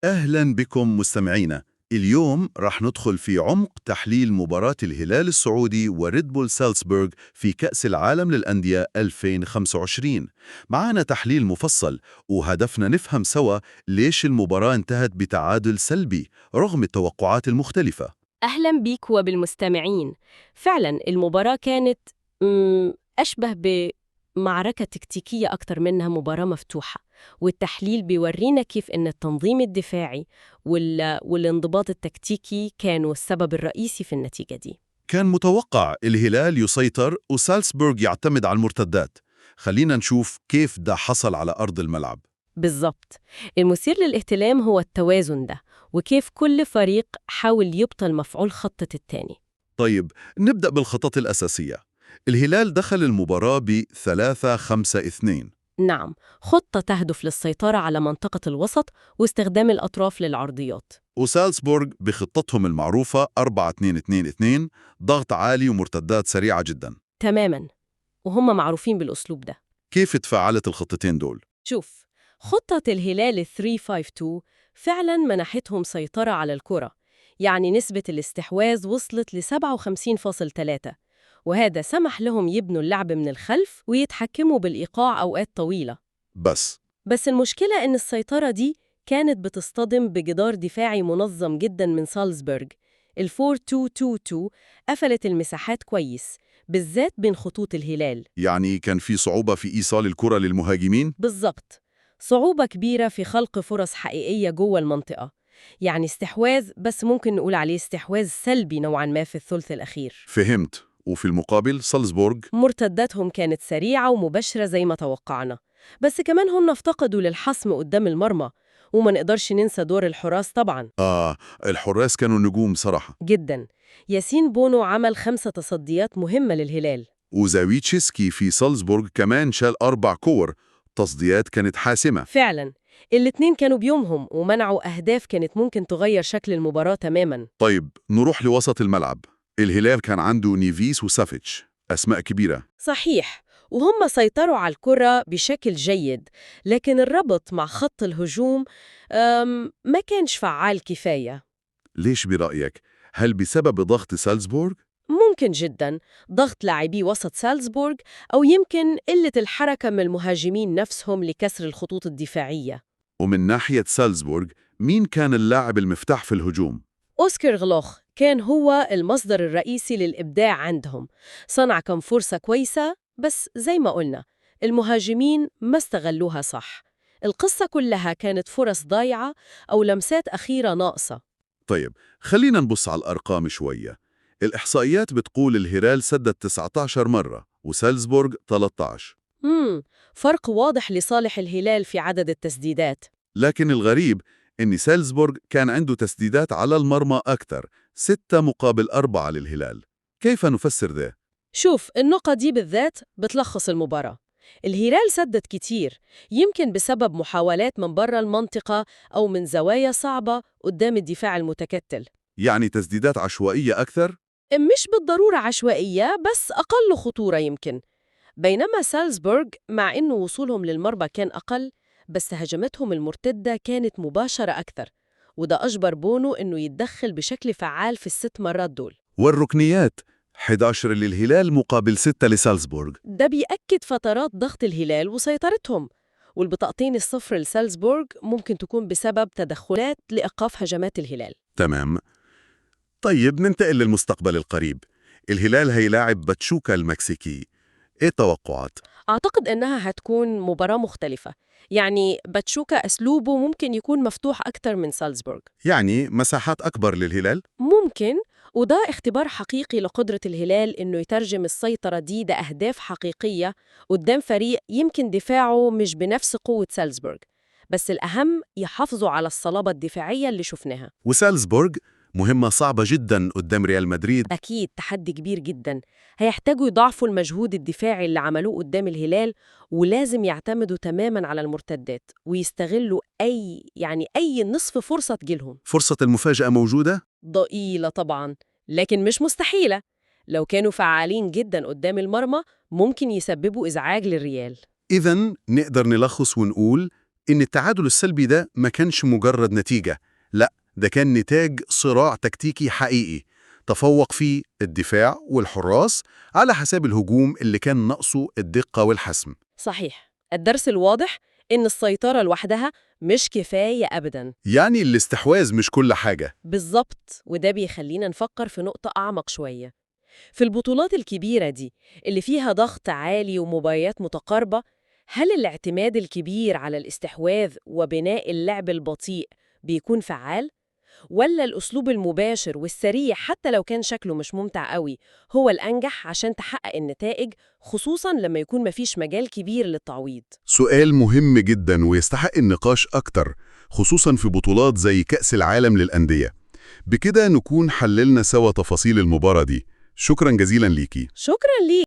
أهلا بكم مستمعينا. اليوم راح ندخل في عمق تحليل مباراة الهلال السعودي وريد بول سالزبورغ في كأس العالم للأندية 2025. معانا تحليل مفصل، وهدفنا نفهم سوا ليش المباراة انتهت بتعادل سلبي رغم التوقعات المختلفة. أهلا بيك وبالمستمعين. فعلا المباراة كانت أشبه بمعركة تكتيكية أكتر منها مباراة مفتوحة، والتحليل بيورينا كيف أن التنظيم الدفاعي والانضباط التكتيكي كانوا السبب الرئيسي في النتيجة دي. كان متوقع الهلال يسيطر وسالزبورغ يعتمد على المرتدات. خلينا نشوف كيف ده حصل على أرض الملعب. بالضبط، المثير للاهتمام هو التوازن ده، وكيف كل فريق حاول يبطل مفعول خطة التاني. طيب، نبدأ بالخطط الأساسية. الهلال دخل المباراة ب 3-5-2. نعم، خطة تهدف للسيطرة على منطقة الوسط واستخدام الأطراف للعرضيات. وسالزبورغ بخطتهم المعروفة 4-2-2-2، ضغط عالي ومرتدات سريعة جدا. تماماً، وهم معروفين بالأسلوب ده. كيف تفاعلت الخطتين دول؟ شوف، خطة الهلال 352 فعلاً منحتهم سيطرة على الكرة، يعني نسبة الاستحواذ وصلت ل 57.3، وهذا سمح لهم يبنوا اللعب من الخلف ويتحكموا بالإيقاع أوقات طويلة. بس بس المشكلة إن السيطرة دي كانت بتصطدم بجدار دفاعي منظم جدا من سالزبورغ. ال 4222 قفلت المساحات كويس، بالذات بين خطوط الهلال. يعني كان في صعوبة في إيصال الكرة للمهاجمين؟ بالظبط، صعوبة كبيرة في خلق فرص حقيقية جوه المنطقة، يعني استحواذ، بس ممكن نقول عليه استحواذ سلبي نوعا ما في الثلث الأخير. فهمت. وفي المقابل سالزبورغ؟ مرتداتهم كانت سريعة ومباشرة زي ما توقعنا، بس كمان هم افتقدوا للحسم قدام المرمى، وما نقدرش ننسى دور الحراس طبعاً. الحراس كانوا نجوم صراحة. جداً، ياسين بونو عمل 5 تصديات مهمة للهلال. وزاويتشيسكي في سالزبورغ كمان شال 4 كور. تصديات كانت حاسمة. فعلاً، الاتنين كانوا بيومهم ومنعوا أهداف كانت ممكن تغير شكل المباراة تماماً. طيب، نروح لوسط الملعب. الهلال كان عنده نيفيس وسافيتش، أسماء كبيرة. صحيح، وهم سيطروا على الكرة بشكل جيد، لكن الربط مع خط الهجوم ما كانش فعال كفاية. ليش برأيك؟ هل بسبب ضغط سالزبورغ؟ ممكن جدا ضغط لاعبي وسط سالزبورغ، أو يمكن قلة الحركة من المهاجمين نفسهم لكسر الخطوط الدفاعية. ومن ناحية سالزبورغ، مين كان اللاعب المفتاح في الهجوم؟ أوسكار غلوخ كان هو المصدر الرئيسي للإبداع عندهم، صنع كم فرصة كويسة، بس زي ما قلنا المهاجمين ما استغلوها صح. القصة كلها كانت فرص ضايعة أو لمسات أخيرة ناقصة. طيب، خلينا نبص على الأرقام شوية. الإحصائيات بتقول الهلال سدد 19 مرة وسالزبورغ 13. فرق واضح لصالح الهلال في عدد التسديدات. لكن الغريب إن سالزبورغ كان عنده تسديدات على المرمى أكثر، 6 مقابل 4 للهلال. كيف نفسر ذا؟ شوف، النقطة دي بالذات بتلخص المباراة. الهلال سدد كتير، يمكن بسبب محاولات من برا المنطقة أو من زوايا صعبة قدام الدفاع المتكتل. يعني تسديدات عشوائية أكثر؟ مش بالضرورة عشوائية، بس أقل خطورة يمكن. بينما سالزبورغ مع إنه وصولهم للمرمى كان أقل، بس هجمتهم المرتدة كانت مباشرة أكثر، وده أجبر بونو إنه يتدخل بشكل فعال في ال6 مرات دول. والركنيات 11 للهلال مقابل 6 لسالزبورغ. ده بيأكد فترات ضغط الهلال وسيطرتهم، والبطاقتين الصفر لسالزبورغ ممكن تكون بسبب تدخلات لإيقاف هجمات الهلال. تمام. طيب، ننتقل للمستقبل القريب. الهلال هيلاعب باتشوكا المكسيكي. إيه التوقعات؟ أعتقد إنها هتكون مباراة مختلفة، يعني باتشوكا أسلوبه ممكن يكون مفتوح أكتر من سالزبورغ. يعني مساحات أكبر للهلال؟ ممكن، وده اختبار حقيقي لقدرة الهلال إنه يترجم السيطرة دي ده أهداف حقيقية قدام فريق يمكن دفاعه مش بنفس قوة سالزبورغ، بس الأهم يحافظوا على الصلابة الدفاعية اللي شفناها. وسالزبورغ مهمة صعبة جدا قدام ريال مدريد. أكيد تحدي كبير جدا، هيحتاجوا يضاعفوا المجهود الدفاعي اللي عملوه قدام الهلال، ولازم يعتمدوا تماما على المرتدات ويستغلوا أي نصف فرصة تجيلهم. فرصة المفاجأة موجودة؟ ضئيلة طبعا، لكن مش مستحيلة. لو كانوا فعالين جدا قدام المرمى ممكن يسببوا إزعاج للريال. إذن نقدر نلخص ونقول إن التعادل السلبي ده ما كانش مجرد نتيجة، لا، ده كان نتاج صراع تكتيكي حقيقي تفوق فيه الدفاع والحراس على حساب الهجوم اللي كان ناقصه الدقة والحسم. صحيح، الدرس الواضح إن السيطرة لوحدها مش كفاية أبداً. يعني الاستحواذ مش كل حاجة. بالظبط، وده بيخلينا نفكر في نقطة أعمق شوية. في البطولات الكبيرة دي اللي فيها ضغط عالي ومباريات متقاربة، هل الاعتماد الكبير على الاستحواذ وبناء اللعب البطيء بيكون فعال؟ ولا الأسلوب المباشر والسريع حتى لو كان شكله مش ممتع قوي هو الأنجح عشان تحقق النتائج، خصوصاً لما يكون مفيش مجال كبير للتعويض؟ سؤال مهم جدا ويستحق النقاش أكتر، خصوصا في بطولات زي كأس العالم للأندية. بكده نكون حللنا سوا تفاصيل المباراة دي. شكرا جزيلا ليكي. شكراً ليك.